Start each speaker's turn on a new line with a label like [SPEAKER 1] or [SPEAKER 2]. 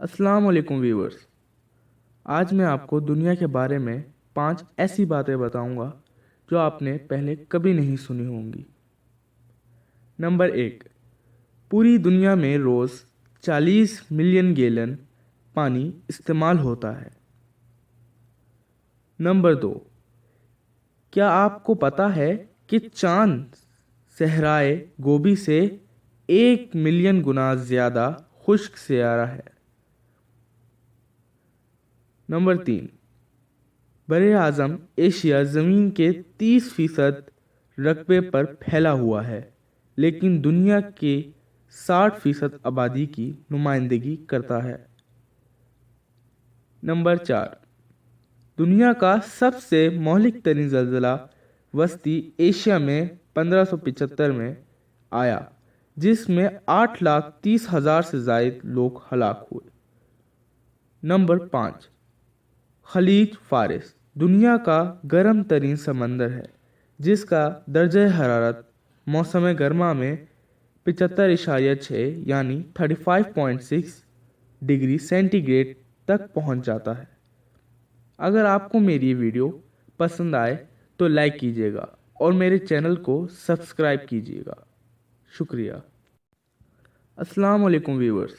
[SPEAKER 1] अस्सलाम वालेकुम व्यूवर्स। आज मैं आपको दुनिया के बारे में 5 ऐसी बातें बताऊंगा जो आपने पहले कभी नहीं सुनी होंगी। नंबर 1, पूरी दुनिया में रोज़ 40 मिलियन गैलन पानी इस्तेमाल होता है। नंबर 2, क्या आपको पता है कि चांद सहराए गोभी से 1 मिलियन गुना ज़्यादा खुश्क सियारा है। नंबर 3, बरे आज़म एशिया ज़मीन के 30% रकबे पर फैला हुआ है, लेकिन दुनिया के 60% आबादी की नुमाइंदगी करता है। नंबर 4, दुनिया का सबसे मौलिक तरीन ज़लज़ला वस्ती एशिया में 1575 में आया, जिसमें 8,30,000 से ज़ायद लोग हलाक हुए। नंबर 5, खलीज फारिस दुनिया का गर्म तरीन समंदर है, जिसका दर्जा हरारत मौसम गर्मा में 75.6 यानी 35.6 डिग्री सेंटीग्रेड तक पहुंच जाता है। अगर आपको मेरी वीडियो पसंद आए तो लाइक कीजिएगा और मेरे चैनल को सब्सक्राइब कीजिएगा। शुक्रिया। अस्सलाम वालेकुम व्यूवर्स।